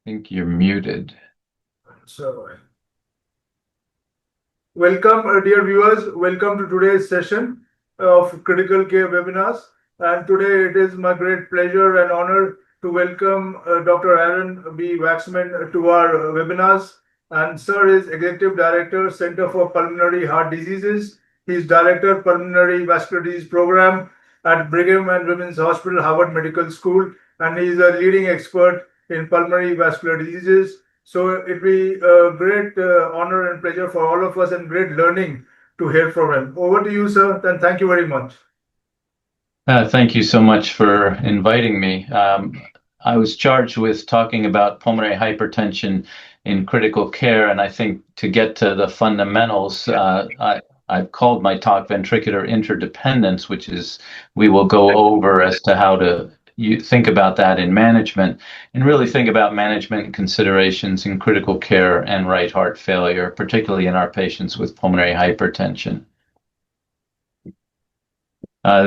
Think you're muted. So, welcome, dear viewers. Welcome to today's session of critical care webinars. And today it is my great pleasure and honor to welcome Dr. Aaron Waxman to our webinars. And Sir is Executive Director, Center for Pulmonary Heart Diseases. He's Director, Pulmonary Vascular Disease Program at Brigham and Women's Hospital, Harvard Medical School. And he's a leading expert in pulmonary vascular diseases. So it'll be a great honor and pleasure for all of us and great learning to hear from him. Over to you, sir, and thank you very much. Thank you so much for inviting me. I was charged with talking about pulmonary hypertension in critical care, and I think to get to the fundamentals, I've called my talk ventricular interdependence, which is we will go over as to how to think about that in management and really think about management considerations in critical care and right heart failure, particularly in our patients with pulmonary hypertension.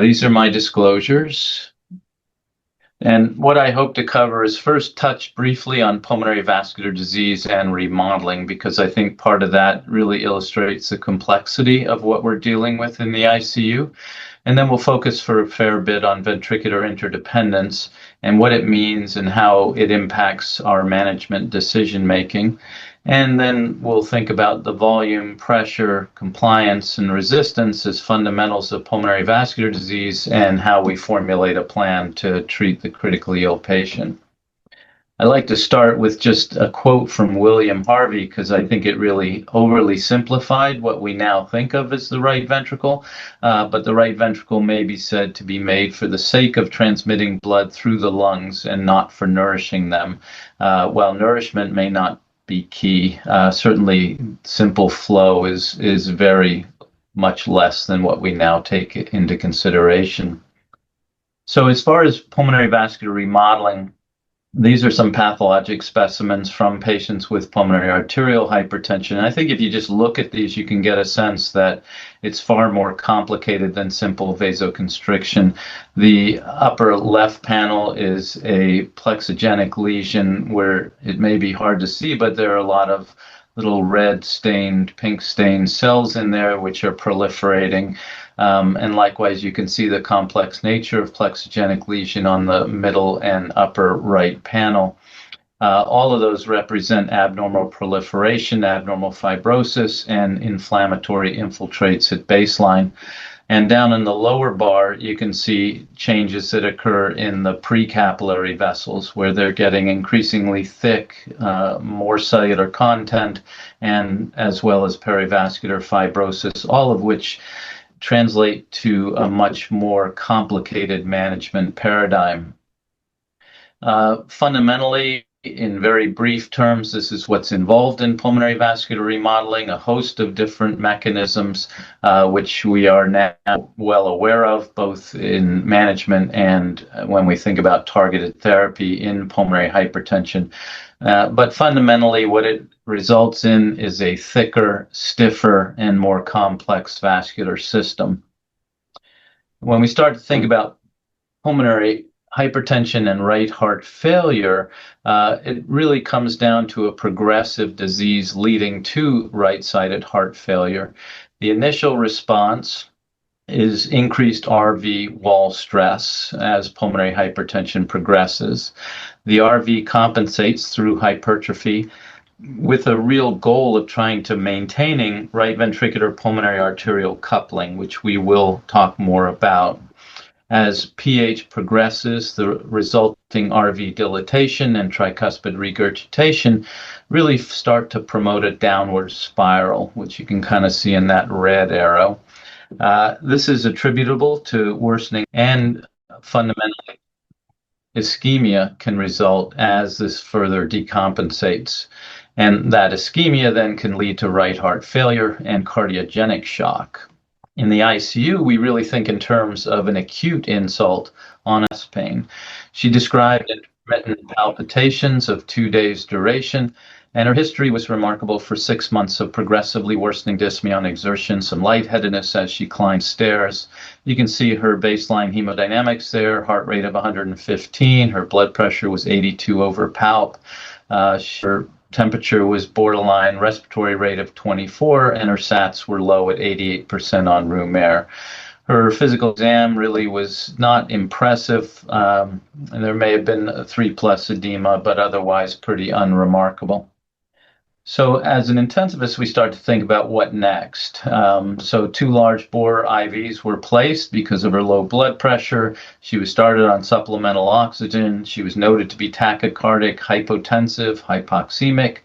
These are my disclosures. And what I hope to cover is first touch briefly on pulmonary vascular disease and remodeling, because I think part of that really illustrates the complexity of what we're dealing with in the ICU. And then we'll focus for a fair bit on ventricular interdependence and what it means and how it impacts our management decision making. And then we'll think about the volume, pressure, compliance, and resistance as fundamentals of pulmonary vascular disease and how we formulate a plan to treat the critically ill patient. I like to start with just a quote from William Harvey because I think it really overly simplified what we now think of as the right ventricle, but the right ventricle may be said to be made for the sake of transmitting blood through the lungs and not for nourishing them. While nourishment may not be key, certainly simple flow is very much less than what we now take into consideration. So as far as pulmonary vascular remodeling, these are some pathologic specimens from patients with pulmonary arterial hypertension. And I think if you just look at these, you can get a sense that it's far more complicated than simple vasoconstriction. The upper left panel is a plexogenic lesion where it may be hard to see, but there are a lot of little red stained, pink stained cells in there which are proliferating. And likewise, you can see the complex nature of plexogenic lesion on the middle and upper right panel. All of those represent abnormal proliferation, abnormal fibrosis, and inflammatory infiltrates at baseline. And down in the lower bar, you can see changes that occur in the precapillary vessels where they're getting increasingly thick, more cellular content, and as well as perivascular fibrosis, all of which translate to a much more complicated management paradigm. Fundamentally, in very brief terms, this is what's involved in pulmonary vascular remodeling, a host of different mechanisms, which we are now well aware of, both in management and when we think about targeted therapy in pulmonary hypertension. But fundamentally, what it results in is a thicker, stiffer, and more complex vascular system. When we start to think about pulmonary hypertension and right heart failure, it really comes down to a progressive disease leading to right-sided heart failure. The initial response is increased RV wall stress as pulmonary hypertension progresses. The RV compensates through hypertrophy with a real goal of trying to maintaining right ventricular pulmonary arterial coupling, which we will talk more about. As pH progresses, the resulting RV dilatation and tricuspid regurgitation really start to promote a downward spiral, which you can kind of see in that red arrow. This is attributable to worsening, and fundamentally, ischemia can result as this further decompensates. And that ischemia then can lead to right heart failure and cardiogenic shock. In the ICU, we really think in terms of an acute insult on chest pain. She described intermittent palpitations of 2 days duration, and her history was remarkable for 6 months of progressively worsening dyspnea on exertion, some lightheadedness as she climbed stairs. You can see her baseline hemodynamics there, heart rate of 115, her blood pressure was 82 over palp. Her temperature was borderline, respiratory rate of 24, and her SATs were low at 88% on room air. Her physical exam really was not impressive, and there may have been a 3+ edema, but otherwise pretty unremarkable. So as an intensivist, we start to think about what next. So 2 large bore IVs were placed because of her low blood pressure. She was started on supplemental oxygen. She was noted to be tachycardic, hypotensive, hypoxemic,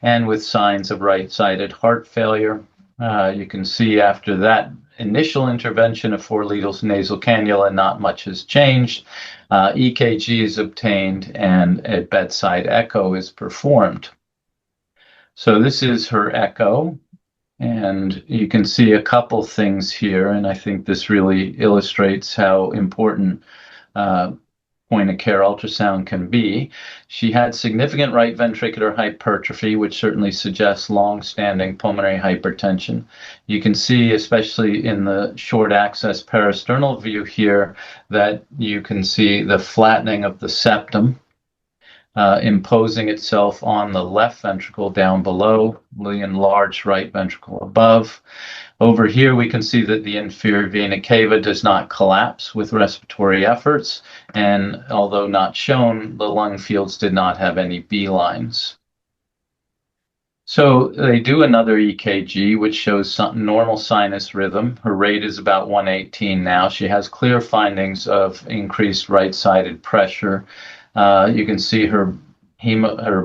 and with signs of right-sided heart failure. You can see after that initial intervention of 4 needles nasal cannula, not much has changed. EKG is obtained and a bedside echo is performed. So this is her echo, and you can see a couple things here, and I think this really illustrates how important point-of-care ultrasound can be. She had significant right ventricular hypertrophy, which certainly suggests long-standing pulmonary hypertension. You can see, especially in the short axis parasternal view here, that you can see the flattening of the septum, imposing itself on the left ventricle down below, the enlarged right ventricle above. Over here, we can see that the inferior vena cava does not collapse with respiratory efforts, and although not shown, the lung fields did not have any B lines. So they do another EKG, which shows some normal sinus rhythm. Her rate is about 118 now. She has clear findings of increased right-sided pressure. You can see her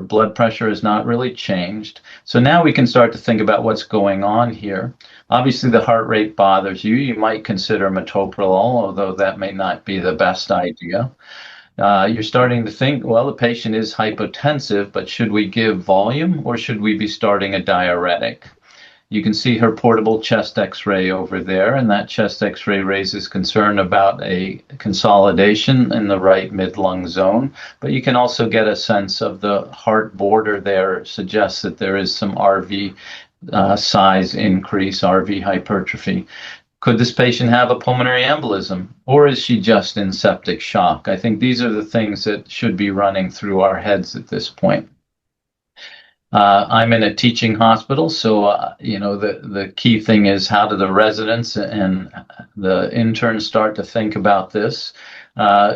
blood pressure has not really changed. So now we can start to think about what's going on here. Obviously, the heart rate bothers you. You might consider metoprolol, although that may not be the best idea. You're starting to think, well, the patient is hypotensive, but should we give volume or should we be starting a diuretic? You can see her portable chest x-ray over there, and that chest x-ray raises concern about a consolidation in the right mid-lung zone, but you can also get a sense of the heart border there, suggests that there is some RV size increase, RV hypertrophy. Could this patient have a pulmonary embolism, or is she just in septic shock? I think these are the things that should be running through our heads at this point. I'm in a teaching hospital, so the key thing is, how do the residents and the interns start to think about this?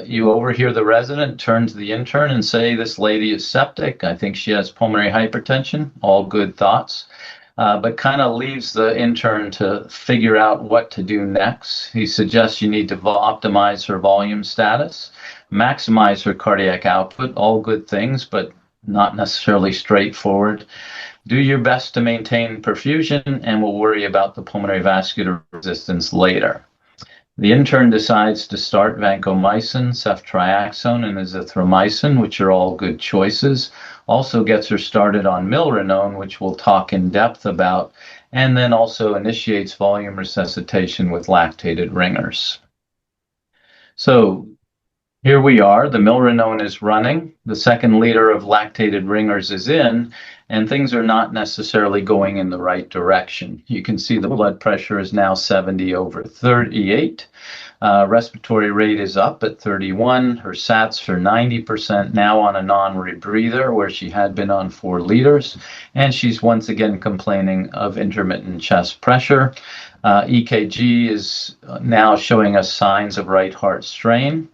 You overhear the resident turn to the intern and say, "This lady is septic. I think she has pulmonary hypertension." All good thoughts, but kind of leaves the intern to figure out what to do next. He suggests you need to optimize her volume status, maximize her cardiac output. All good things, but not necessarily straightforward. Do your best to maintain perfusion, and we'll worry about the pulmonary vascular resistance later. The intern decides to start vancomycin, ceftriaxone, and azithromycin, which are all good choices. Also gets her started on milrinone, which we'll talk in depth about, and then also initiates volume resuscitation with lactated ringers. So here we are, the milrinone is running, the 2nd liter of lactated ringers is in, and things are not necessarily going in the right direction. You can see the blood pressure is now 70/38. Respiratory rate is up at 31. Her SATs are 90% now on a non-rebreather, where she had been on 4 liters, and she's once again complaining of intermittent chest pressure. EKG is now showing us signs of right heart strain,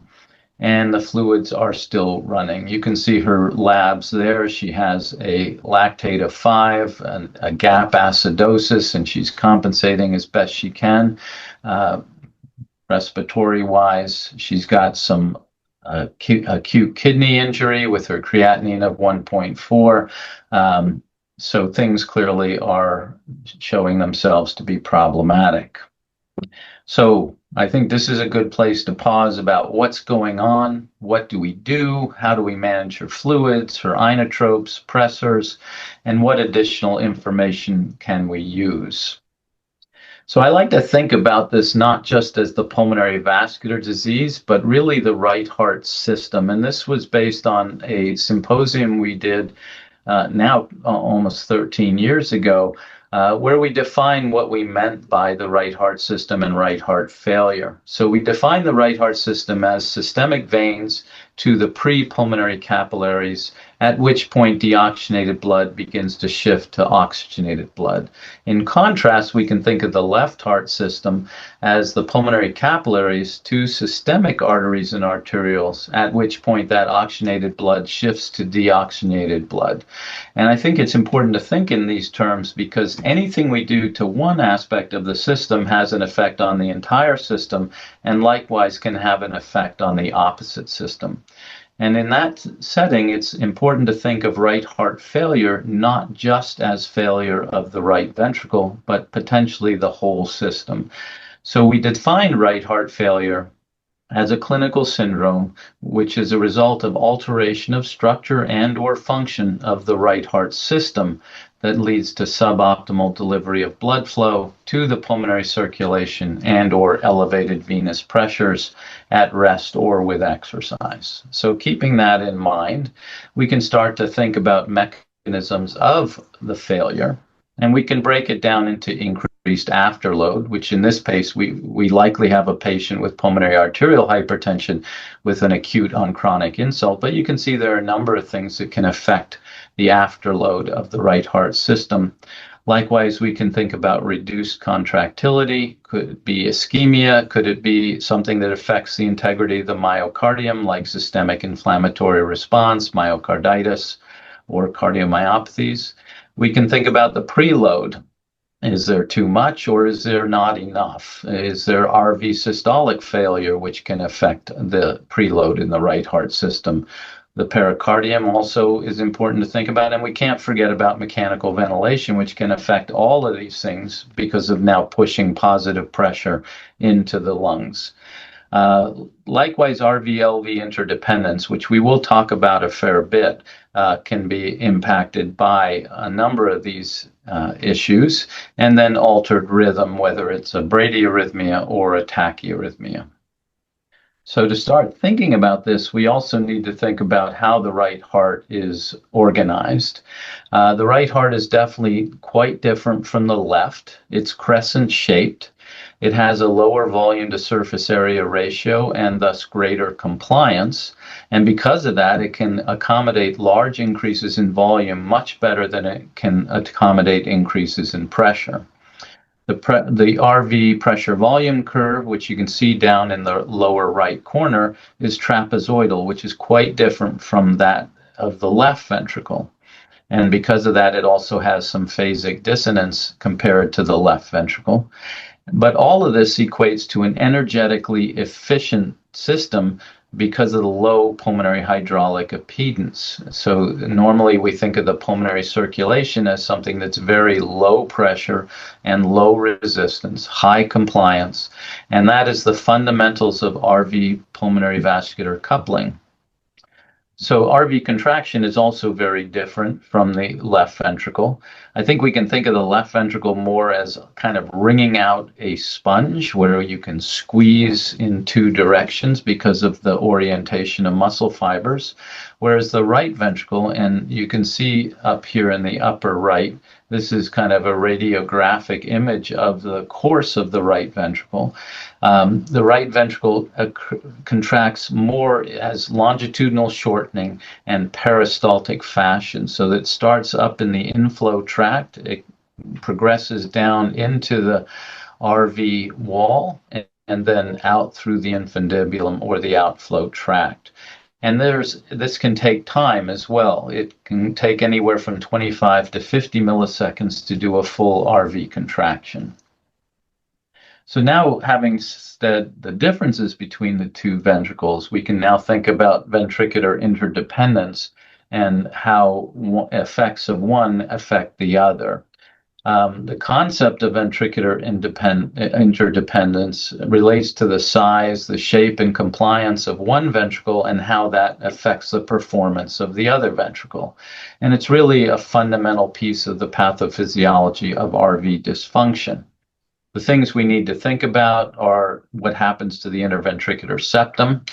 and the fluids are still running. You can see her labs there. She has a lactate of 5, and a gap acidosis, and she's compensating as best she can. Respiratory-wise, she's got some acute kidney injury with her creatinine of 1.4. So things clearly are showing themselves to be problematic. So I think this is a good place to pause about what's going on, what do we do, how do we manage her fluids, her ionotropes, pressors, and what additional information can we use. So I like to think about this not just as the pulmonary vascular disease, but really the right heart system. And this was based on a symposium we did now almost 13 years ago, where we define what we meant by the right heart system and right heart failure. So we define the right heart system as systemic veins to the pre-pulmonary capillaries, at which point deoxygenated blood begins to shift to oxygenated blood. In contrast, we can think of the left heart system as the pulmonary capillaries to systemic arteries and arterioles, at which point that oxygenated blood shifts to deoxygenated blood. And I think it's important to think in these terms because anything we do to one aspect of the system has an effect on the entire system, and likewise can have an effect on the opposite system. And in that setting, it's important to think of right heart failure not just as failure of the right ventricle, but potentially the whole system. So we define right heart failure as a clinical syndrome, which is a result of alteration of structure and or function of the right heart system that leads to suboptimal delivery of blood flow to the pulmonary circulation and or elevated venous pressures at rest or with exercise. So keeping that in mind, we can start to think about mechanisms of the failure, and we can break it down into increased afterload, which in this case, we likely have a patient with pulmonary arterial hypertension with an acute on chronic insult, but you can see there are a number of things that can affect the afterload of the right heart system. Likewise, we can think about reduced contractility. Could it be ischemia? Could it be something that affects the integrity of the myocardium, like systemic inflammatory response, myocarditis, or cardiomyopathies? We can think about the preload. Is there too much or is there not enough? Is there RV systolic failure, which can affect the preload in the right heart system? The pericardium also is important to think about, and we can't forget about mechanical ventilation, which can affect all of these things because of now pushing positive pressure into the lungs. Likewise, RV-LV interdependence, which we will talk about a fair bit, can be impacted by a number of these issues, and then altered rhythm, whether it's a bradyarrhythmia or a tachyarrhythmia. So to start thinking about this, we also need to think about how the right heart is organized. The right heart is definitely quite different from the left. It's crescent-shaped. It has a lower volume to surface area ratio and thus greater compliance. And because of that, it can accommodate large increases in volume much better than it can accommodate increases in pressure. The RV pressure volume curve, which you can see down in the lower right corner, is trapezoidal, which is quite different from that of the left ventricle. And because of that, it also has some phasic dissonance compared to the left ventricle. But all of this equates to an energetically efficient system because of the low pulmonary hydraulic impedance. So normally we think of the pulmonary circulation as something that's very low pressure and low resistance, high compliance, and that is the fundamentals of RV pulmonary vascular coupling. So RV contraction is also very different from the left ventricle. I think we can think of the left ventricle more as kind of wringing out a sponge where you can squeeze in two directions because of the orientation of muscle fibers, whereas the right ventricle, and you can see up here in the upper right, this is kind of a radiographic image of the course of the right ventricle. The right ventricle contracts more as longitudinal shortening and peristaltic fashion. So that starts up in the inflow tract, it progresses down into the RV wall, and then out through the infundibulum or the outflow tract. And this can take time as well. It can take anywhere from 25 to 50 milliseconds to do a full RV contraction. So now, having said the differences between the two ventricles, we can now think about ventricular interdependence and how effects of one affect the other. The concept of ventricular interdependence relates to the size, the shape, and compliance of one ventricle and how that affects the performance of the other ventricle. And it's really a fundamental piece of the pathophysiology of RV dysfunction. The things we need to think about are what happens to the interventricular septum,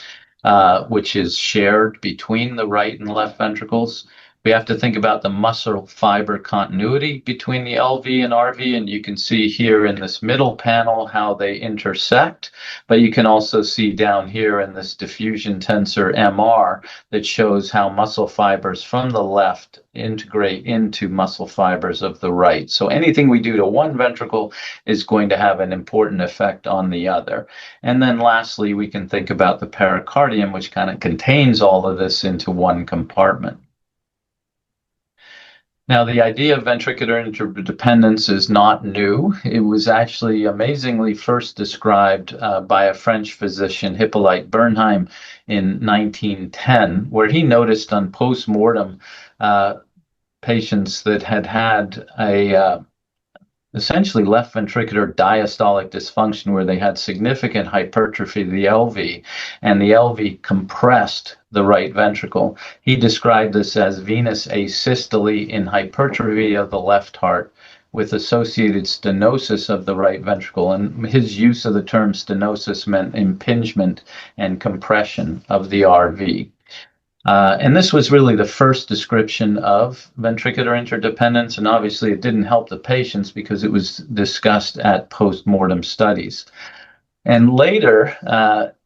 which is shared between the right and left ventricles. We have to think about the muscle fiber continuity between the LV and RV, and you can see here in this middle panel how they intersect, but you can also see down here in this diffusion tensor MR that shows how muscle fibers from the left integrate into muscle fibers of the right. So anything we do to one ventricle is going to have an important effect on the other. And then lastly, we can think about the pericardium, which kind of contains all of this into one compartment. Now, the idea of ventricular interdependence is not new. It was actually amazingly first described by a French physician, Hippolyte Bernheim, in 1910, where he noticed on post-mortem patients that had a essentially left ventricular diastolic dysfunction, where they had significant hypertrophy of the LV, and the LV compressed the right ventricle. He described this as venous asystole in hypertrophy of the left heart with associated stenosis of the right ventricle. And his use of the term stenosis meant impingement and compression of the RV. And this was really the first description of ventricular interdependence, and obviously it didn't help the patients because it was discussed at post-mortem studies. And later,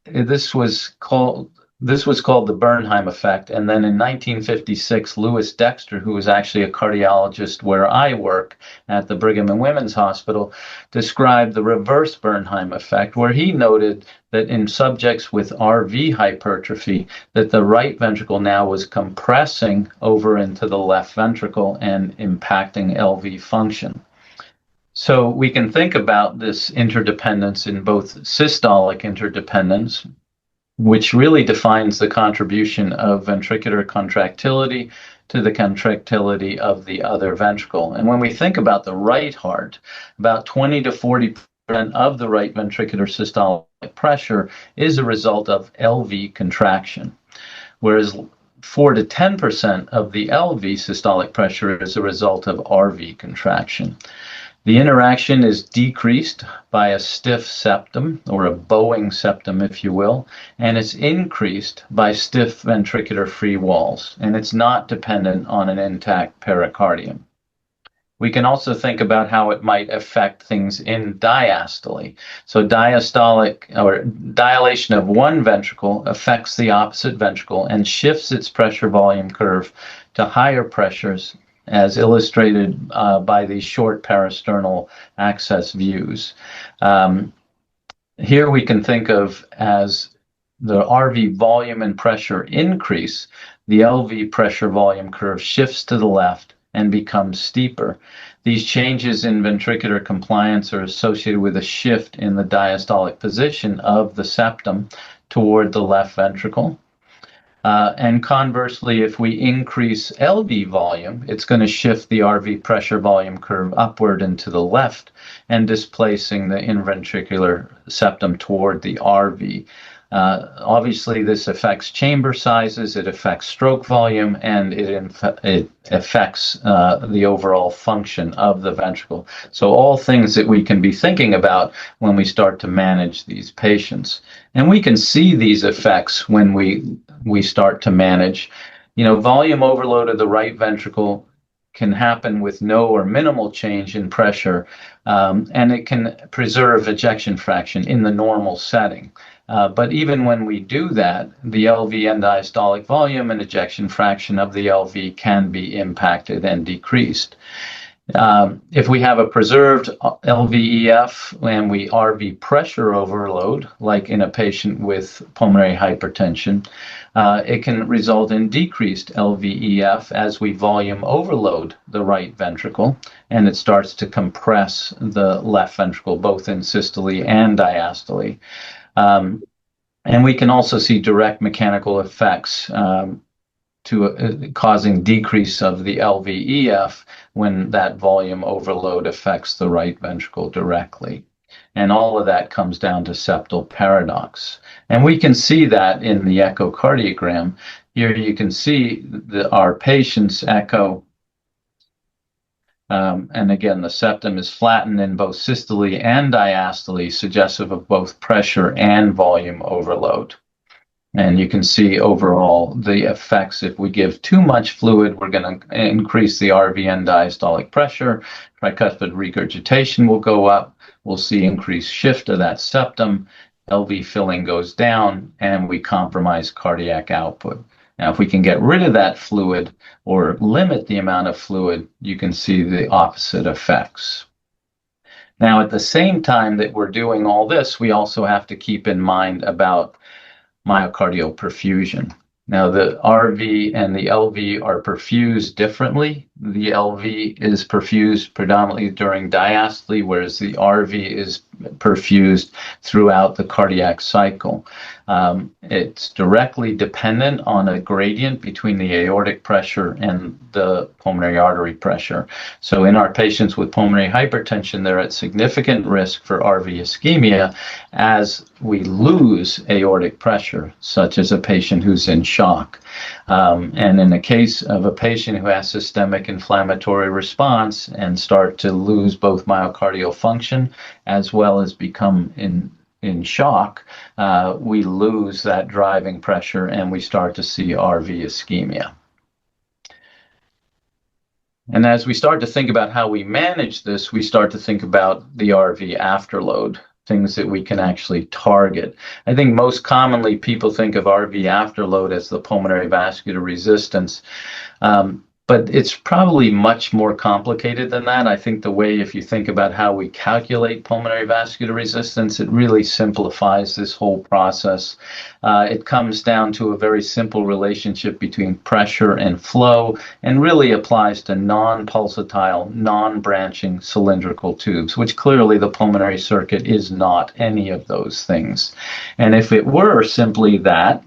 this was called the Bernheim effect. And then in 1956, Louis Dexter, who was actually a cardiologist where I work at the Brigham and Women's Hospital, described the reverse Bernheim effect, where he noted that in subjects with RV hypertrophy, that the right ventricle now was compressing over into the left ventricle and impacting LV function. So we can think about this interdependence in both systolic interdependence, which really defines the contribution of ventricular contractility to the contractility of the other ventricle. And when we think about the right heart, about 20 to 40% of the right ventricular systolic pressure is a result of LV contraction, whereas 4 to 10% of the LV systolic pressure is a result of RV contraction. The interaction is decreased by a stiff septum, or a bowing septum, if you will, and it's increased by stiff ventricular free walls, and it's not dependent on an intact pericardium. We can also think about how it might affect things in diastole. So diastolic, or dilation of one ventricle, affects the opposite ventricle and shifts its pressure volume curve to higher pressures, as illustrated by these short parasternal access views. Here we can think of as the RV volume and pressure increase, the LV pressure volume curve shifts to the left and becomes steeper. These changes in ventricular compliance are associated with a shift in the diastolic position of the septum toward the left ventricle. And conversely, if we increase LV volume, it's going to shift the RV pressure volume curve upward and to the left and displacing the inventricular septum toward the RV. Obviously, this affects chamber sizes, it affects stroke volume, and it affects the overall function of the ventricle. So all things that we can be thinking about when we start to manage these patients. And we can see these effects when we start to manage. Volume overload of the right ventricle can happen with no or minimal change in pressure, and it can preserve ejection fraction in the normal setting. But even when we do that, the LV end diastolic volume and ejection fraction of the LV can be impacted and decreased. If we have a preserved LVEF and we RV pressure overload, like in a patient with pulmonary hypertension, it can result in decreased LVEF as we volume overload the right ventricle, and it starts to compress the left ventricle, both in systole and diastole. And we can also see direct mechanical effects causing decrease of the LVEF when that volume overload affects the right ventricle directly. And all of that comes down to septal paradox. And we can see that in the echocardiogram. Here you can see our patient's echo. And again, the septum is flattened in both systole and diastole, suggestive of both pressure and volume overload. And you can see overall the effects. If we give too much fluid, we're going to increase the RV end diastolic pressure. Tricuspid regurgitation will go up. We'll see increased shift of that septum. LV filling goes down, and we compromise cardiac output. Now, if we can get rid of that fluid or limit the amount of fluid, you can see the opposite effects. Now, at the same time that we're doing all this, we also have to keep in mind about myocardial perfusion. Now, the RV and the LV are perfused differently. The LV is perfused predominantly during diastole, whereas the RV is perfused throughout the cardiac cycle. It's directly dependent on a gradient between the aortic pressure and the pulmonary artery pressure. So in our patients with pulmonary hypertension, they're at significant risk for RV ischemia as we lose aortic pressure, such as a patient who's in shock. And in the case of a patient who has systemic inflammatory response and start to lose both myocardial function as well as become in shock, we lose that driving pressure and we start to see RV ischemia. And as we start to think about how we manage this, we start to think about the RV afterload, things that we can actually target. I think most commonly people think of RV afterload as the pulmonary vascular resistance. But it's probably much more complicated than that. I think the way, if you think about how we calculate pulmonary vascular resistance, it really simplifies this whole process. It comes down to a very simple relationship between pressure and flow, and really applies to non-pulsatile, non-branching cylindrical tubes, which clearly the pulmonary circuit is not any of those things. And if it were simply that,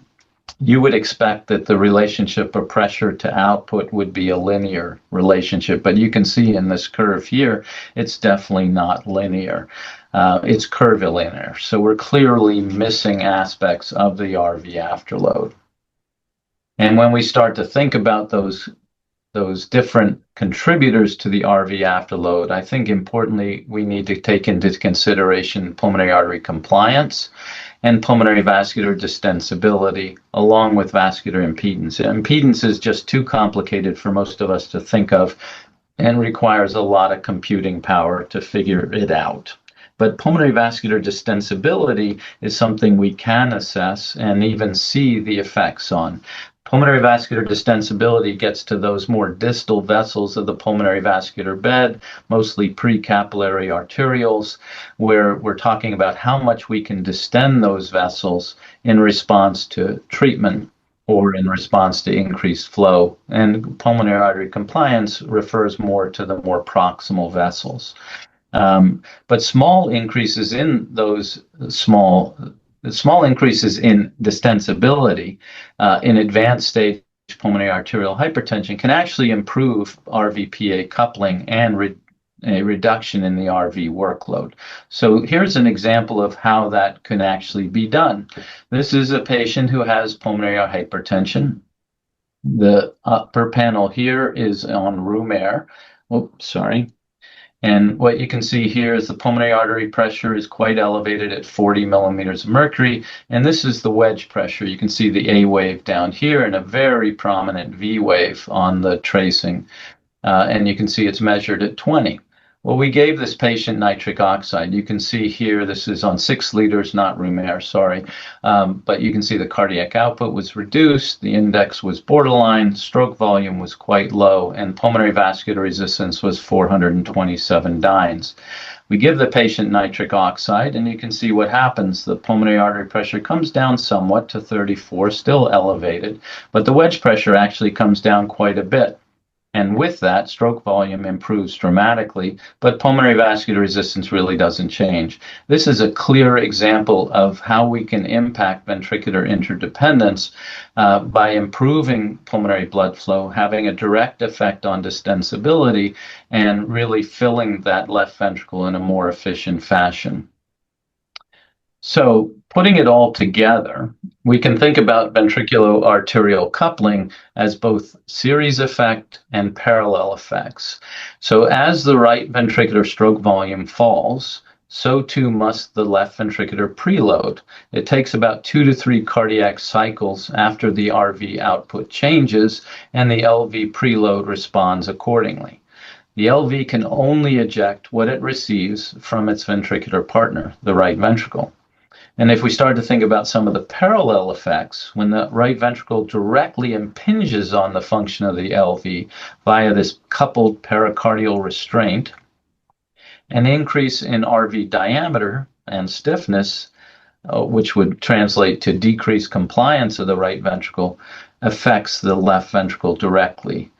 you would expect that the relationship of pressure to output would be a linear relationship, but you can see in this curve here, it's definitely not linear. It's curvilinear, so we're clearly missing aspects of the RV afterload. And when we start to think about those different contributors to the RV afterload, I think importantly, we need to take into consideration pulmonary artery compliance and pulmonary vascular distensibility, along with vascular impedance. Impedance is just too complicated for most of us to think of and requires a lot of computing power to figure it out. But pulmonary vascular distensibility is something we can assess and even see the effects on. Pulmonary vascular distensibility gets to those more distal vessels of the pulmonary vascular bed, mostly precapillary arterioles, where we're talking about how much we can distend those vessels in response to treatment or in response to increased flow. And pulmonary artery compliance refers more to the more proximal vessels. But small increases in those small increases in distensibility in advanced stage pulmonary arterial hypertension can actually improve RVPA coupling and a reduction in the RV workload. So here's an example of how that can actually be done. This is a patient who has pulmonary hypertension. The upper panel here is on room air. Oops, sorry. And what you can see here is the pulmonary artery pressure is quite elevated at 40 millimeters of mercury. And this is the wedge pressure. You can see the A wave down here and a very prominent V wave on the tracing. And you can see it's measured at 20. Well, we gave this patient nitric oxide. You can see here, this is on 6 liters, not room air, sorry. But you can see the cardiac output was reduced, the index was borderline, stroke volume was quite low, and pulmonary vascular resistance was 427 dynes. We give the patient nitric oxide, and you can see what happens. The pulmonary artery pressure comes down somewhat to 34, still elevated, but the wedge pressure actually comes down quite a bit. And with that, stroke volume improves dramatically, but pulmonary vascular resistance really doesn't change. This is a clear example of how we can impact ventricular interdependence by improving pulmonary blood flow, having a direct effect on distensibility, and really filling that left ventricle in a more efficient fashion. So putting it all together, we can think about ventriculo-arterial coupling as both series effect and parallel effects. So as the right ventricular stroke volume falls, so too must the left ventricular preload. It takes about 2 to 3 cardiac cycles after the RV output changes, and the LV preload responds accordingly. The LV can only eject what it receives from its ventricular partner, the right ventricle. And if we start to think about some of the parallel effects, when the right ventricle directly impinges on the function of the LV via this coupled pericardial restraint, an increase in RV diameter and stiffness, which would translate to decreased compliance of the right ventricle, affects the left ventricle directly.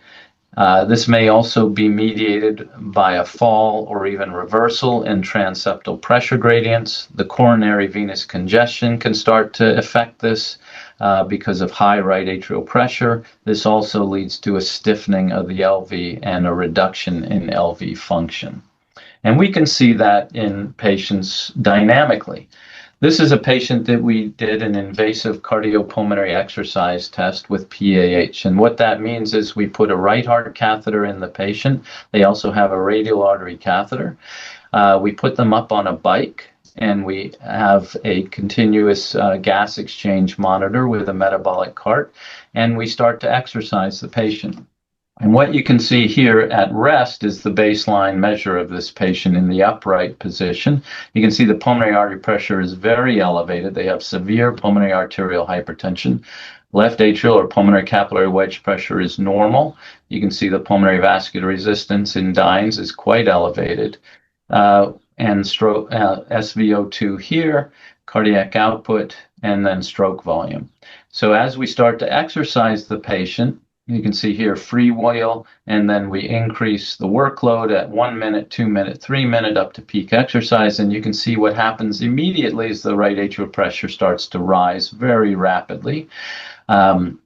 This may also be mediated by a fall or even reversal in transeptal pressure gradients. The coronary venous congestion can start to affect this because of high right atrial pressure. This also leads to a stiffening of the LV and a reduction in LV function. And we can see that in patients dynamically. This is a patient that we did an invasive cardiopulmonary exercise test with PAH. And what that means is we put a right heart catheter in the patient. They also have a radial artery catheter. We put them up on a bike, and we have a continuous gas exchange monitor with a metabolic cart, and we start to exercise the patient. And what you can see here at rest is the baseline measure of this patient in the upright position. You can see the pulmonary artery pressure is very elevated. They have severe pulmonary arterial hypertension. Left atrial or pulmonary capillary wedge pressure is normal. You can see the pulmonary vascular resistance in dynes is quite elevated. And stroke, SVO2 here, cardiac output, and then stroke volume. So as we start to exercise the patient, you can see here freewheel, and then we increase the workload at 1 minute, 2 minute, 3 minute up to peak exercise, and you can see what happens immediately as the right atrial pressure starts to rise very rapidly. And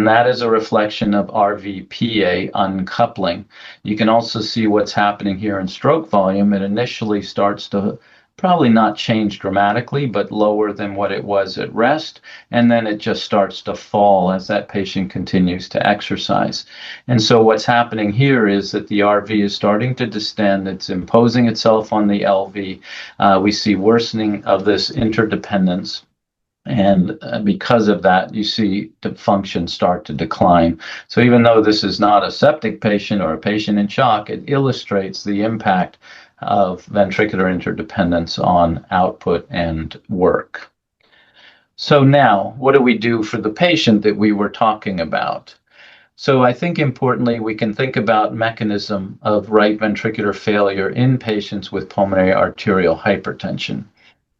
that is a reflection of RVPA uncoupling. You can also see what's happening here in stroke volume. It initially starts to probably not change dramatically, but lower than what it was at rest. And then it just starts to fall as that patient continues to exercise. And so what's happening here is that the RV is starting to distend. It's imposing itself on the LV. We see worsening of this interdependence. And because of that, you see the function start to decline. So even though this is not a septic patient or a patient in shock, it illustrates the impact of ventricular interdependence on output and work. So now, what do we do for the patient that we were talking about? So I think importantly, we can think about mechanism of right ventricular failure in patients with pulmonary arterial hypertension.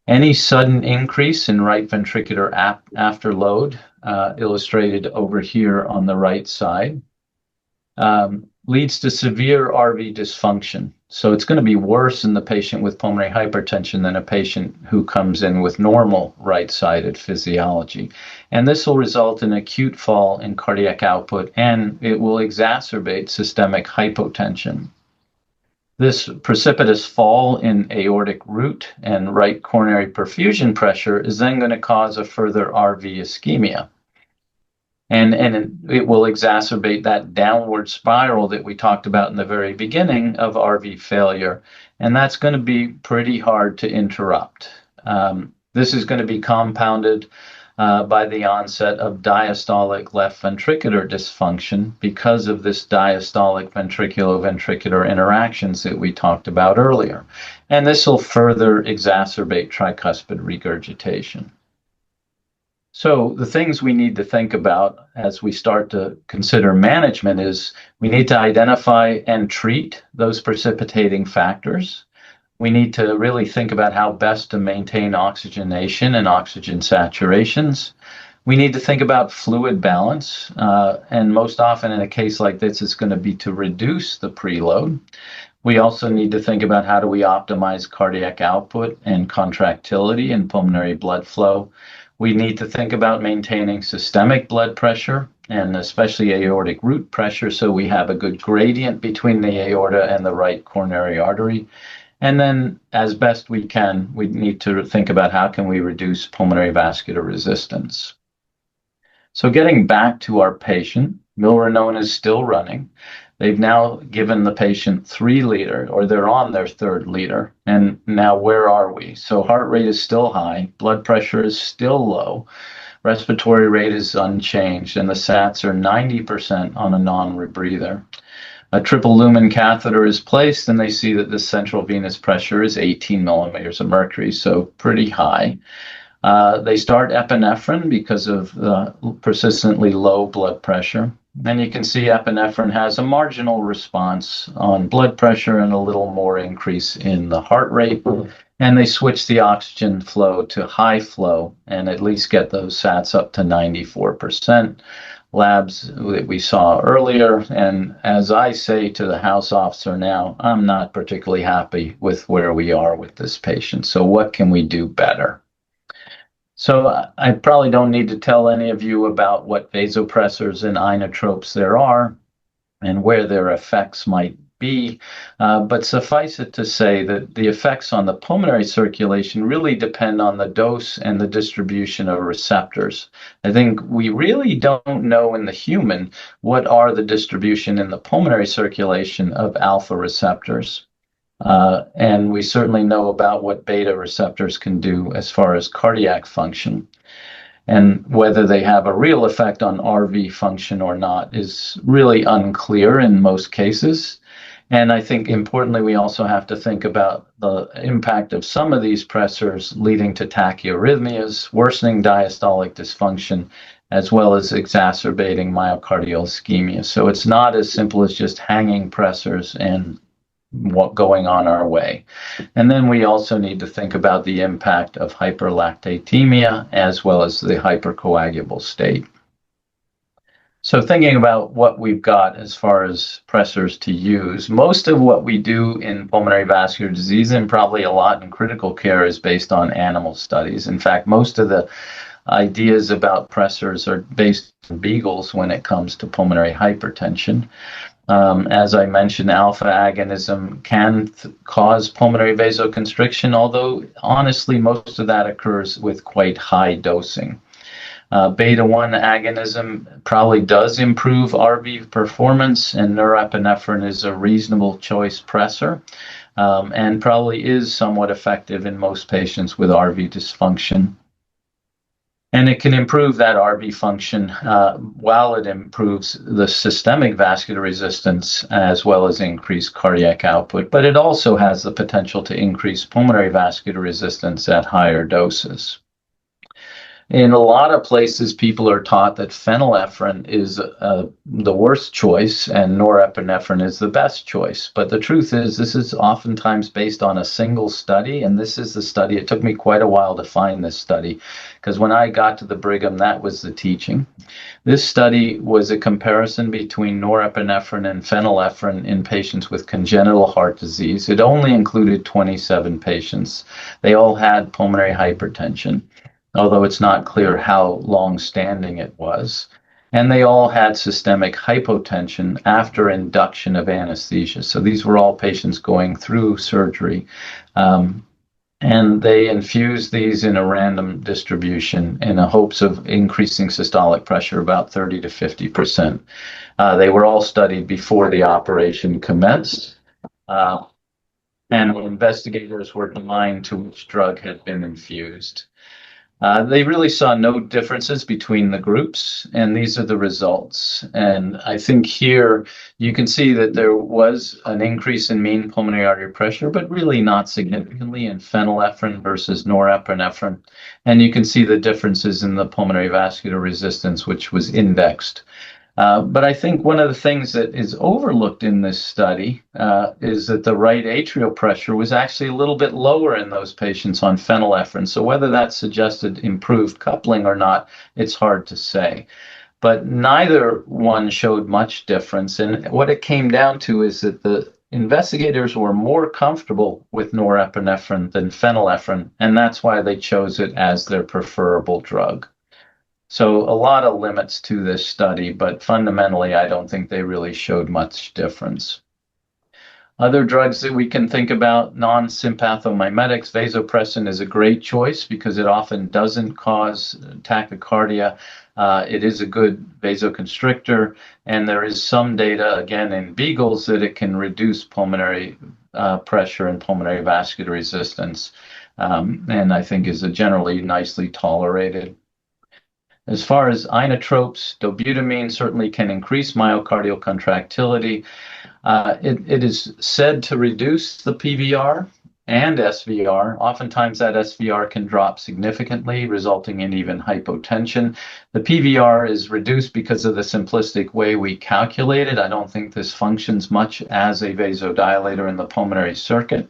Any sudden increase in right ventricular afterload, illustrated over here on the right side, leads to severe RV dysfunction. So it's going to be worse in the patient with pulmonary hypertension than a patient who comes in with normal right-sided physiology. And this will result in acute fall in cardiac output, and it will exacerbate systemic hypotension. This precipitous fall in aortic root and right coronary perfusion pressure is then going to cause a further RV ischemia. And it will exacerbate that downward spiral that we talked about in the very beginning of RV failure. And that's going to be pretty hard to interrupt. This is going to be compounded by the onset of diastolic left ventricular dysfunction because of this diastolic ventricular-ventricular interactions that we talked about earlier. And this will further exacerbate tricuspid regurgitation. So the things we need to think about as we start to consider management is we need to identify and treat those precipitating factors. We need to really think about how best to maintain oxygenation and oxygen saturations. We need to think about fluid balance, and most often in a case like this, it's going to be to reduce the preload. We also need to think about how do we optimize cardiac output and contractility and pulmonary blood flow. We need to think about maintaining systemic blood pressure and especially aortic root pressure so we have a good gradient between the aorta and the right coronary artery. And then, as best we can, we need to think about how can we reduce pulmonary vascular resistance. So getting back to our patient, milrinone is still running. They've now given the patient 3 liter, or they're on their 3rd liter. And now where are we? So heart rate is still high, blood pressure is still low, respiratory rate is unchanged, and the SATs are 90% on a non-rebreather. A triple lumen catheter is placed, and they see that the central venous pressure is 18 millimeters of mercury, so pretty high. They start epinephrine because of the persistently low blood pressure. And you can see epinephrine has a marginal response on blood pressure and a little more increase in the heart rate. And they switch the oxygen flow to high flow and at least get those SATs up to 94%. Labs that we saw earlier. And as I say to the house officer now, I'm not particularly happy with where we are with this patient. So what can we do better? So I probably don't need to tell any of you about what vasopressors and ionotropes there are and where their effects might be, but suffice it to say that the effects on the pulmonary circulation really depend on the dose and the distribution of receptors. I think we really don't know in the human what are the distribution in the pulmonary circulation of alpha receptors. And we certainly know about what beta receptors can do as far as cardiac function. And whether they have a real effect on RV function or not is really unclear in most cases. And I think importantly, we also have to think about the impact of some of these pressors leading to tachyarrhythmias, worsening diastolic dysfunction, as well as exacerbating myocardial ischemia. So it's not as simple as just hanging pressors and what going on our way. And then we also need to think about the impact of hyperlactatemia as well as the hypercoagulable state. So thinking about what we've got as far as pressors to use, most of what we do in pulmonary vascular disease and probably a lot in critical care is based on animal studies. In fact, most of the ideas about pressors are based on beagles when it comes to pulmonary hypertension. As I mentioned, alpha agonism can cause pulmonary vasoconstriction, although honestly, most of that occurs with quite high dosing. Beta-1 agonism probably does improve RV performance, and norepinephrine is a reasonable choice pressor, and probably is somewhat effective in most patients with RV dysfunction. And it can improve that RV function while it improves the systemic vascular resistance as well as increase cardiac output. But it also has the potential to increase pulmonary vascular resistance at higher doses. In a lot of places, people are taught that phenylephrine is the worst choice and norepinephrine is the best choice. But the truth is, this is oftentimes based on a single study, and this is the study. It took me quite a while to find this study, because when I got to the Brigham, that was the teaching. This study was a comparison between norepinephrine and phenylephrine in patients with congenital heart disease. It only included 27 patients. They all had pulmonary hypertension, although it's not clear how long-standing it was. And they all had systemic hypotension after induction of anesthesia. So these were all patients going through surgery. And they infused these in a random distribution in the hopes of increasing systolic pressure about 30 to 50%. They were all studied before the operation commenced. And investigators were blind to which drug had been infused. They really saw no differences between the groups, and these are the results. And I think here you can see that there was an increase in mean pulmonary artery pressure, but really not significantly in phenylephrine versus norepinephrine. And you can see the differences in the pulmonary vascular resistance, which was indexed. But I think one of the things that is overlooked in this study is that the right atrial pressure was actually a little bit lower in those patients on phenylephrine. So whether that suggested improved coupling or not, it's hard to say. But neither one showed much difference. And what it came down to is that the investigators were more comfortable with norepinephrine than phenylephrine, and that's why they chose it as their preferable drug. So a lot of limits to this study, but fundamentally, I don't think they really showed much difference. Other drugs that we can think about, non-sympathomimetics, vasopressin is a great choice because it often doesn't cause tachycardia. It is a good vasoconstrictor, and there is some data, again, in beagles that it can reduce pulmonary pressure and pulmonary vascular resistance, and I think is generally nicely tolerated. As far as ionotropes, dobutamine certainly can increase myocardial contractility. It is said to reduce the PVR and SVR. Oftentimes that SVR can drop significantly, resulting in even hypotension. The PVR is reduced because of the simplistic way we calculate it. I don't think this functions much as a vasodilator in the pulmonary circuit,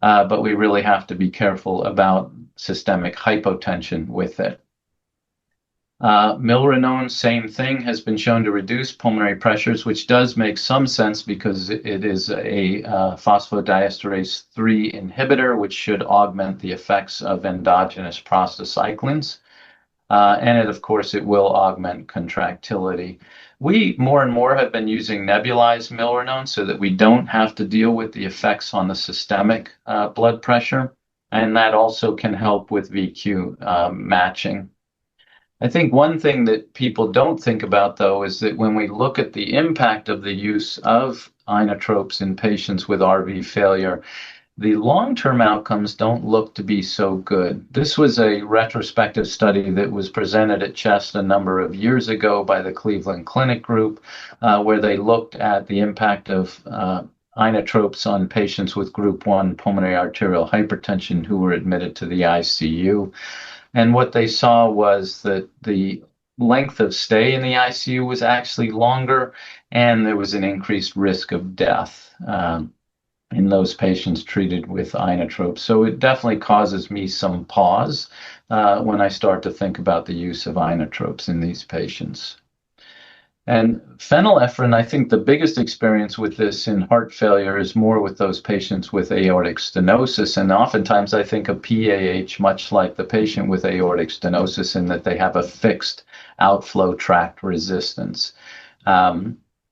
but we really have to be careful about systemic hypotension with it. Milrinone, same thing, has been shown to reduce pulmonary pressures, which does make some sense because it is a phosphodiesterase 3 inhibitor, which should augment the effects of endogenous prostacyclins. And it, of course, it will augment contractility. We more and more have been using nebulized milrinone so that we don't have to deal with the effects on the systemic blood pressure, and that also can help with VQ matching. I think one thing that people don't think about, though, is that when we look at the impact of the use of inotropes in patients with RV failure, the long-term outcomes don't look to be so good. This was a retrospective study that was presented at CHEST a number of years ago by the Cleveland Clinic Group, where they looked at the impact of inotropes on patients with group 1 pulmonary arterial hypertension who were admitted to the ICU. And what they saw was that the length of stay in the ICU was actually longer, and there was an increased risk of death in those patients treated with inotropes. So it definitely causes me some pause when I start to think about the use of inotropes in these patients. And phenylephrine, I think the biggest experience with this in heart failure is more with those patients with aortic stenosis. And oftentimes I think of PAH much like the patient with aortic stenosis in that they have a fixed outflow tract resistance.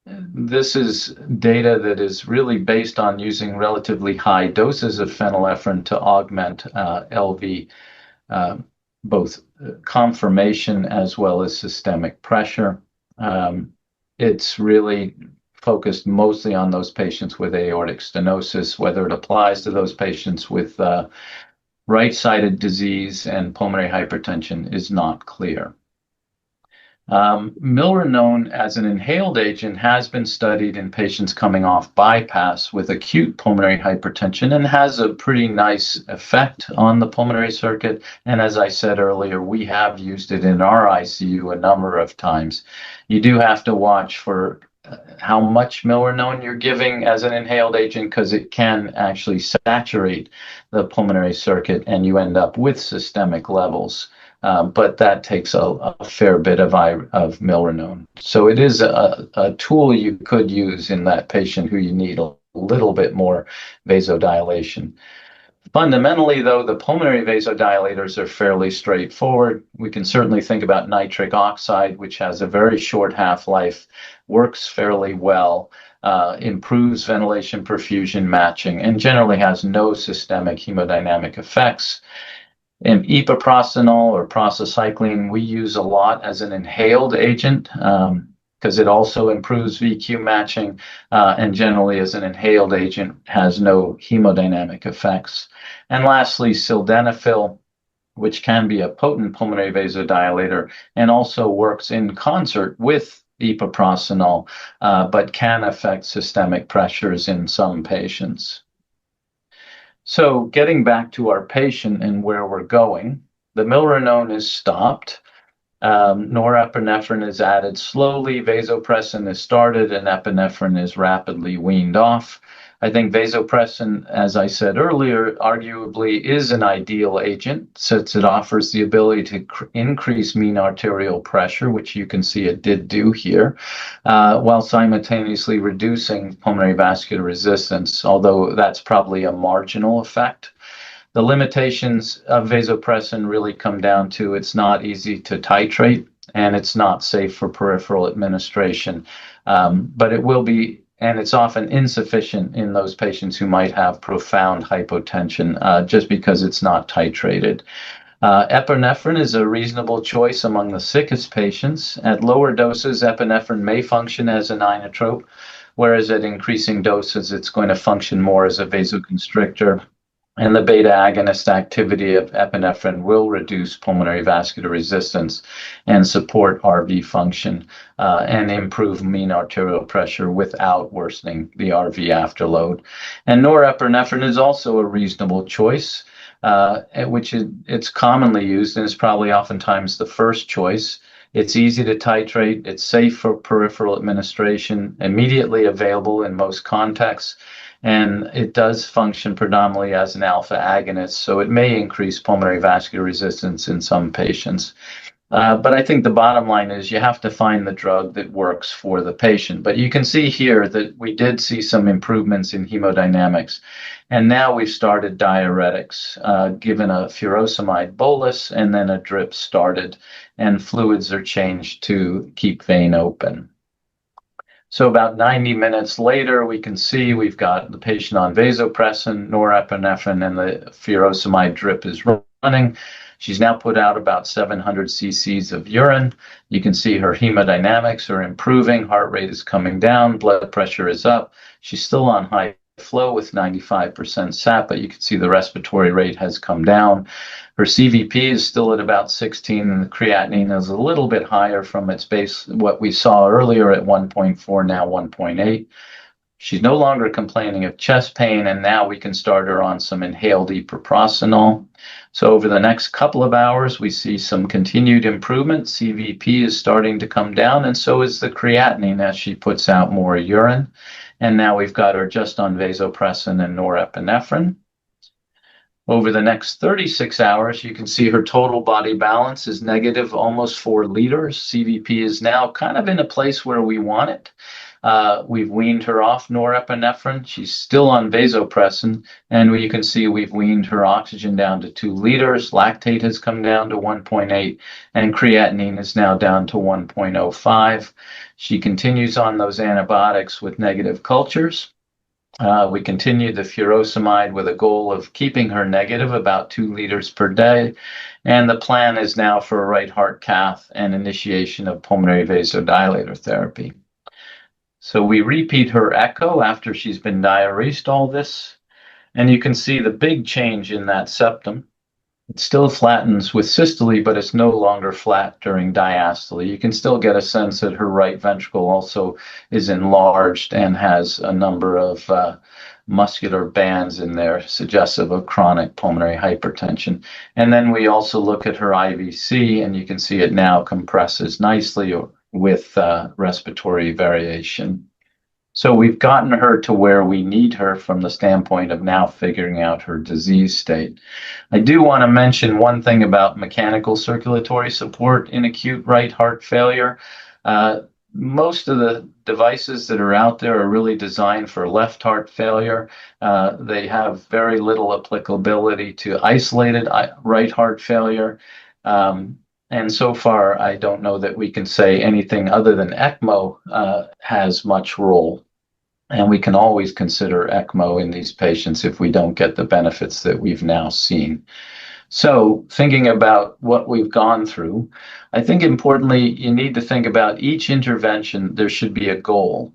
This is data that is really based on using relatively high doses of phenylephrine to augment LV, both conformation as well as systemic pressure. It's really focused mostly on those patients with aortic stenosis. Whether it applies to those patients with right-sided disease and pulmonary hypertension is not clear. Milrinone as an inhaled agent has been studied in patients coming off bypass with acute pulmonary hypertension and has a pretty nice effect on the pulmonary circuit. And as I said earlier, we have used it in our ICU a number of times. You do have to watch for how much milrinone you're giving as an inhaled agent because it can actually saturate the pulmonary circuit and you end up with systemic levels. But that takes a fair bit of milrinone. So it is a tool you could use in that patient who you need a little bit more vasodilation. Fundamentally, though, the pulmonary vasodilators are fairly straightforward. We can certainly think about nitric oxide, which has a very short half-life, works fairly well, improves ventilation perfusion matching, and generally has no systemic hemodynamic effects. And epoprostenol or prostacyclin we use a lot as an inhaled agent because it also improves VQ matching and generally as an inhaled agent has no hemodynamic effects. And lastly, sildenafil, which can be a potent pulmonary vasodilator and also works in concert with epoprostenol, but can affect systemic pressures in some patients. So getting back to our patient and where we're going, the milrinone is stopped. Norepinephrine is added slowly. Vasopressin is started and epinephrine is rapidly weaned off. I think vasopressin, as I said earlier, arguably is an ideal agent since it offers the ability to increase mean arterial pressure, which you can see it did do here, while simultaneously reducing pulmonary vascular resistance, although that's probably a marginal effect. The limitations of vasopressin really come down to it's not easy to titrate and it's not safe for peripheral administration, but it will be and it's often insufficient in those patients who might have profound hypotension just because it's not titrated. Epinephrine is a reasonable choice among the sickest patients. At lower doses, epinephrine may function as an inotrope, whereas at increasing doses, it's going to function more as a vasoconstrictor. And the beta agonist activity of epinephrine will reduce pulmonary vascular resistance and support RV function and improve mean arterial pressure without worsening the RV afterload. And norepinephrine is also a reasonable choice, it's commonly used and is probably oftentimes the first choice. It's easy to titrate, it's safe for peripheral administration, immediately available in most contexts, and it does function predominantly as an alpha agonist, so it may increase pulmonary vascular resistance in some patients. But I think the bottom line is you have to find the drug that works for the patient. But you can see here that we did see some improvements in hemodynamics. And now we've started diuretics, given a furosemide bolus, and then a drip started, and fluids are changed to keep vein open. So about 90 minutes later, we can see we've got the patient on vasopressin, norepinephrine, and the furosemide drip is running. She's now put out about 700 cc's of urine. You can see her hemodynamics are improving, heart rate is coming down, blood pressure is up. She's still on high flow with 95% SAP, but you can see the respiratory rate has come down. Her CVP is still at about 16, and the creatinine is a little bit higher from its base, what we saw earlier at 1.4, now 1.8. She's no longer complaining of chest pain, and now we can start her on some inhaled epoprostenol. So over the next couple of hours, we see some continued improvement. CVP is starting to come down, and so is the creatinine as she puts out more urine. And now we've got her just on vasopressin and norepinephrine. Over the next 36 hours, you can see her total body balance is negative almost 4 liters. CVP is now kind of in a place where we want it. We've weaned her off norepinephrine. She's still on vasopressin, and you can see we've weaned her oxygen down to 2 liters. Lactate has come down to 1.8, and creatinine is now down to 1.05. She continues on those antibiotics with negative cultures. We continue the furosemide with a goal of keeping her negative about 2 liters per day. And the plan is now for a right heart cath and initiation of pulmonary vasodilator therapy. So we repeat her echo after she's been diuresed all this, and you can see the big change in that septum. It still flattens with systole, but it's no longer flat during diastole. You can still get a sense that her right ventricle also is enlarged and has a number of muscular bands in there suggestive of chronic pulmonary hypertension. And then we also look at her IVC, and you can see it now compresses nicely with respiratory variation. So we've gotten her to where we need her from the standpoint of now figuring out her disease state. I do want to mention one thing about mechanical circulatory support in acute right heart failure. Most of the devices that are out there are really designed for left heart failure. They have very little applicability to isolated right heart failure. And so far, I don't know that we can say anything other than ECMO has much role. And we can always consider ECMO in these patients if we don't get the benefits that we've now seen. So thinking about what we've gone through, I think importantly, you need to think about each intervention, there should be a goal.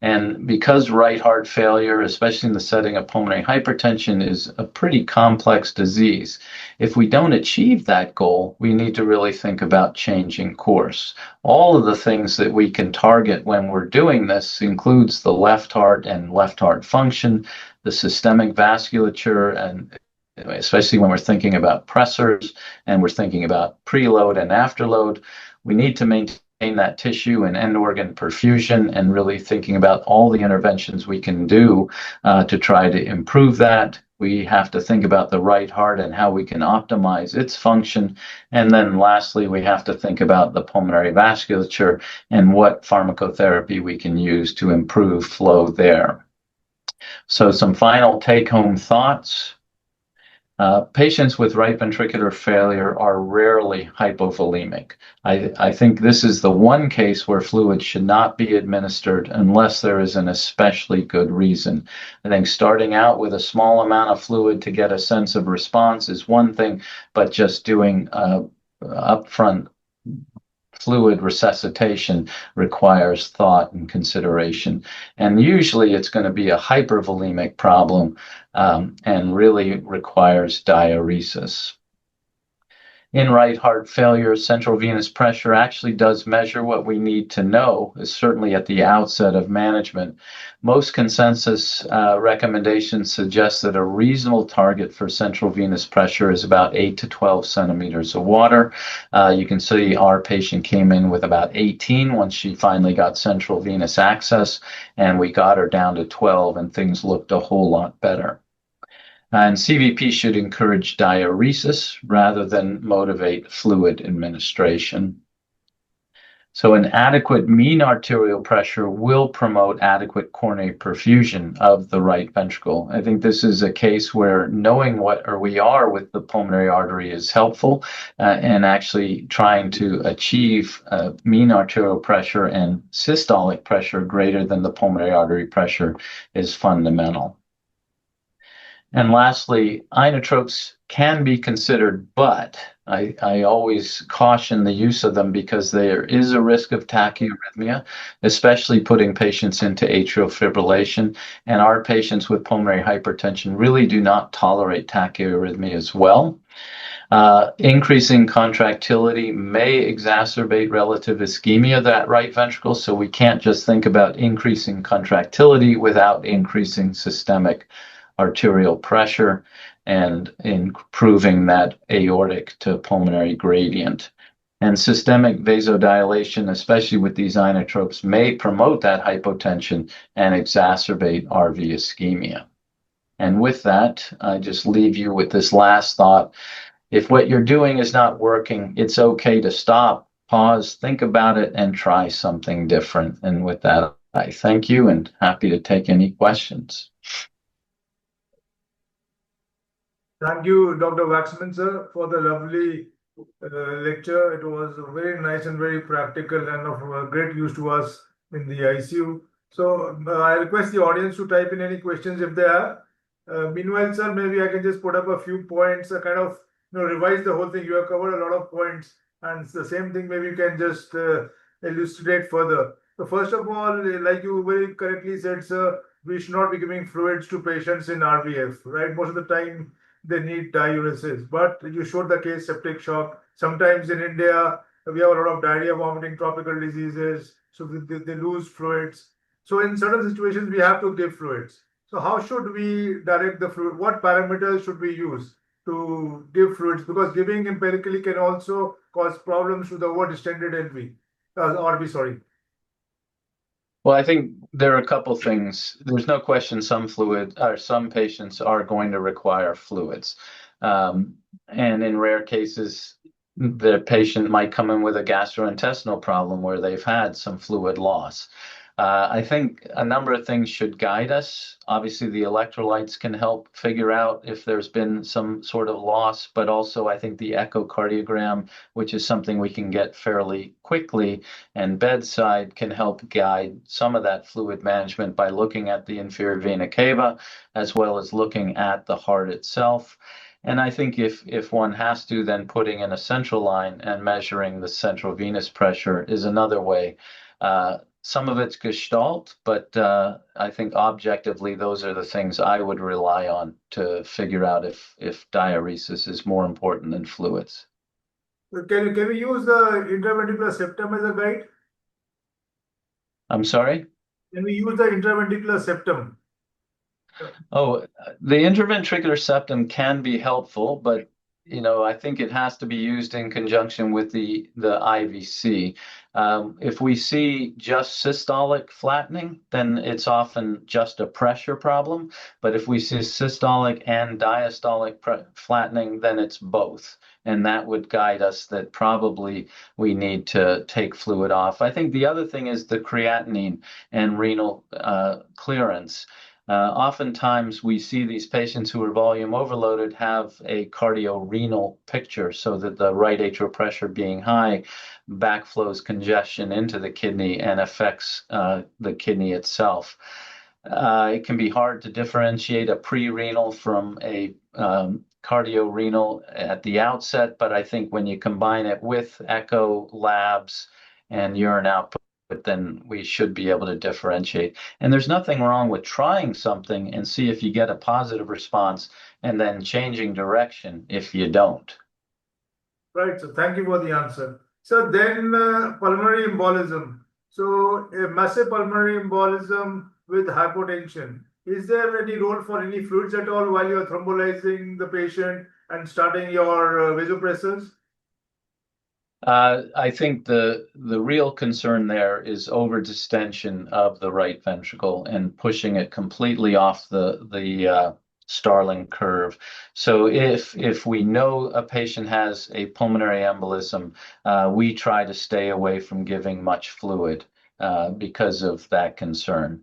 And because right heart failure, especially in the setting of pulmonary hypertension, is a pretty complex disease, if we don't achieve that goal, we need to really think about changing course. All of the things that we can target when we're doing this includes the left heart and left heart function, the systemic vasculature, and especially when we're thinking about pressors and we're thinking about preload and afterload, we need to maintain that tissue and end organ perfusion and really thinking about all the interventions we can do to try to improve that. We have to think about the right heart and how we can optimize its function. And then lastly, we have to think about the pulmonary vasculature and what pharmacotherapy we can use to improve flow there. So some final take-home thoughts. Patients with right ventricular failure are rarely hypovolemic. I think this is the one case where fluid should not be administered unless there is an especially good reason. I think starting out with a small amount of fluid to get a sense of response is one thing, but just doing upfront fluid resuscitation requires thought and consideration. And usually it's going to be a hypervolemic problem and really requires diuresis. In right heart failure, central venous pressure actually does measure what we need to know, is certainly at the outset of management. Most consensus recommendations suggest that a reasonable target for central venous pressure is about 8 to 12 centimeters of water. You can see our patient came in with about 18 once she finally got central venous access, and we got her down to 12, and things looked a whole lot better. And CVP should encourage diuresis rather than motivate fluid administration. So an adequate mean arterial pressure will promote adequate coronary perfusion of the right ventricle. I think this is a case where knowing what we are with the pulmonary artery is helpful, and actually trying to achieve mean arterial pressure and systolic pressure greater than the pulmonary artery pressure is fundamental. And lastly, ionotropes can be considered, but I always caution the use of them because there is a risk of tachyarrhythmia, especially putting patients into atrial fibrillation. And our patients with pulmonary hypertension really do not tolerate tachyarrhythmia as well. Increasing contractility may exacerbate relative ischemia of that right ventricle, so we can't just think about increasing contractility without increasing systemic arterial pressure and improving that aortic to pulmonary gradient. And systemic vasodilation, especially with these ionotropes, may promote that hypotension and exacerbate RV ischemia. And with that, I just leave you with this last thought. If what you're doing is not working, it's okay to stop, pause, think about it, and try something different. And with that, I thank you and happy to take any questions. Thank you, Dr. Waxman, sir, for the lovely lecture. It was very nice and very practical and of great use to us in the ICU. So I request the audience to type in any questions if they have. Meanwhile, sir, maybe I can just put up a few points, kind of revise the whole thing. You have covered a lot of points, and it's the same thing. Maybe you can just elucidate further. So first of all, like you very correctly said, sir, we should not be giving fluids to patients in RVF, right? Most of the time, they need diuresis, but you showed the case septic shock. Sometimes in India, we have a lot of diarrhea, vomiting, tropical diseases, so they lose fluids. So in certain situations, we have to give fluids. So how should we direct the fluid? What parameters should we use to give fluids? Because giving empirically can also cause problems to the overdistended LV, RV, sorry. Well, I think there are a couple things. There's no question some patients are going to require fluids. And in rare cases, the patient might come in with a gastrointestinal problem where they've had some fluid loss. I think a number of things should guide us. Obviously, the electrolytes can help figure out if there's been some sort of loss, but also I think the echocardiogram, which is something we can get fairly quickly, and bedside can help guide some of that fluid management by looking at the inferior vena cava, as well as looking at the heart itself. And I think if one has to, then putting in a central line and measuring the central venous pressure is another way. Some of it's gestalt, but I think objectively, those are the things I would rely on to figure out if diuresis is more important than fluids. Can we use the interventricular septum as a guide? I'm sorry? Can we use the interventricular septum? Oh, the interventricular septum can be helpful, but I think it has to be used in conjunction with the IVC. If we see just systolic flattening, then it's often just a pressure problem. But if we see systolic and diastolic flattening, then it's both. And that would guide us that probably we need to take fluid off. I think the other thing is the creatinine and renal clearance. Oftentimes we see these patients who are volume overloaded have a cardiorenal picture, so that the right atrial pressure being high backflows congestion into the kidney and affects the kidney itself. It can be hard to differentiate a pre-renal from a cardiorenal at the outset, but I think when you combine it with echo labs and urine output, then we should be able to differentiate. And there's nothing wrong with trying something and see if you get a positive response and then changing direction if you don't. Right. So thank you for the answer. So then pulmonary embolism. So a massive pulmonary embolism with hypotension. Is there any role for any fluids at all while you're thrombolizing the patient and starting your vasopressors? I think the real concern there is overdistension of the right ventricle and pushing it completely off the Starling curve. So if we know a patient has a pulmonary embolism, we try to stay away from giving much fluid because of that concern.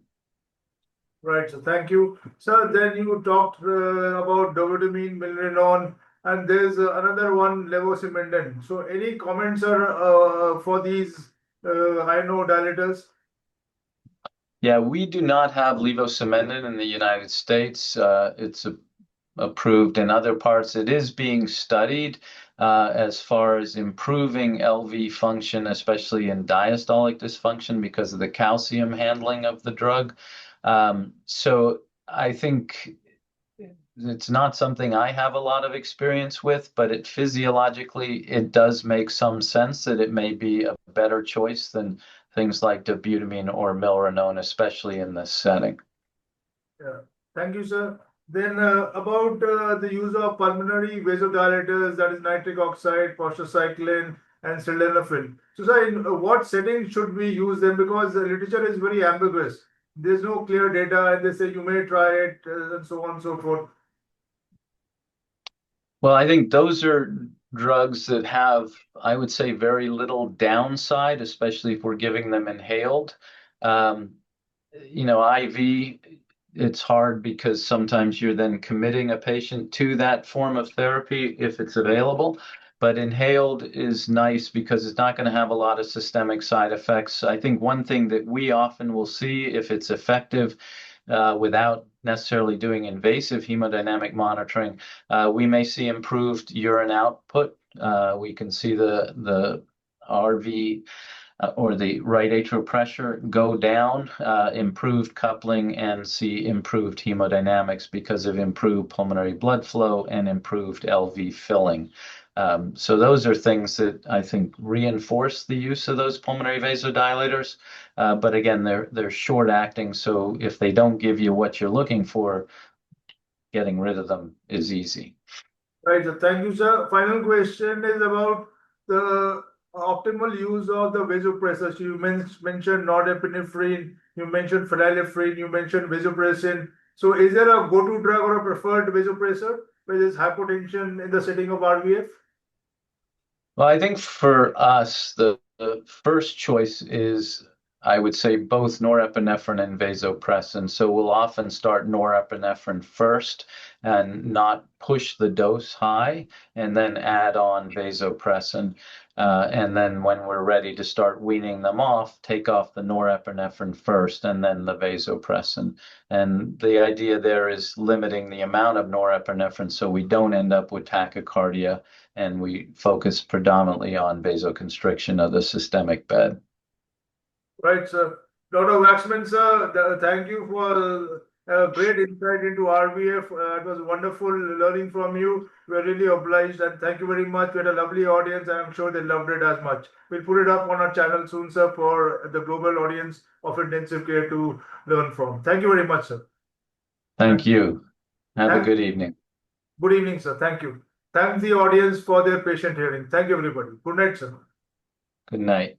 Right. So thank you. So then you talked about dobutamine, milrinone, and there's another one, levosimendan. So any comments are for these ionodilators? Yeah, we do not have levosimendan in the United States. It's approved in other parts. It is being studied as far as improving LV function, especially in diastolic dysfunction because of the calcium handling of the drug. So I think it's not something I have a lot of experience with, but physiologically, it does make some sense that it may be a better choice than things like dobutamine or milrinone, especially in this setting. Yeah. Thank you, sir. Then about the use of pulmonary vasodilators, that is nitric oxide, prostacyclin, and sildenafil. So, sir, in what setting should we use them? Because the literature is very ambiguous. There's no clear data, and they say you may try it, and so on and so forth. Well, I think those are drugs that have, I would say, very little downside, especially if we're giving them inhaled. IV, it's hard because sometimes you're then committing a patient to that form of therapy if it's available. But inhaled is nice because it's not going to have a lot of systemic side effects. I think one thing that we often will see if it's effective without necessarily doing invasive hemodynamic monitoring, we may see improved urine output. We can see the RV or the right atrial pressure go down, improved coupling, and see improved hemodynamics because of improved pulmonary blood flow and improved LV filling. So those are things that I think reinforce the use of those pulmonary vasodilators. But again, they're short acting. So if they don't give you what you're looking for, getting rid of them is easy. Right. So thank you, sir. Final question is about the optimal use of the vasopressors. You mentioned norepinephrine, you mentioned phenylephrine, you mentioned vasopressin. So is there a go-to drug or a preferred vasopressor with this hypotension in the setting of RVF? Well, I think for us, the first choice is, I would say, both norepinephrine and vasopressin. So we'll often start norepinephrine first and not push the dose high, and then add on vasopressin. And then when we're ready to start weaning them off, take off the norepinephrine first and then the vasopressin. And the idea there is limiting the amount of norepinephrine so we don't end up with tachycardia, and we focus predominantly on vasoconstriction of the systemic bed. Right, sir. Dr. Waxman, sir, thank you for a great insight into RVF. It was wonderful learning from you. We're really obliged, and thank you very much. We had a lovely audience, and I'm sure they loved it as much. We'll put it up on our channel soon, sir, for the global audience of intensive care to learn from. Thank you very much, sir. Thank you. Have a good evening. Good evening, sir. Thank you. Thank the audience for their patient hearing. Thank you, everybody. Good night, sir. Good night.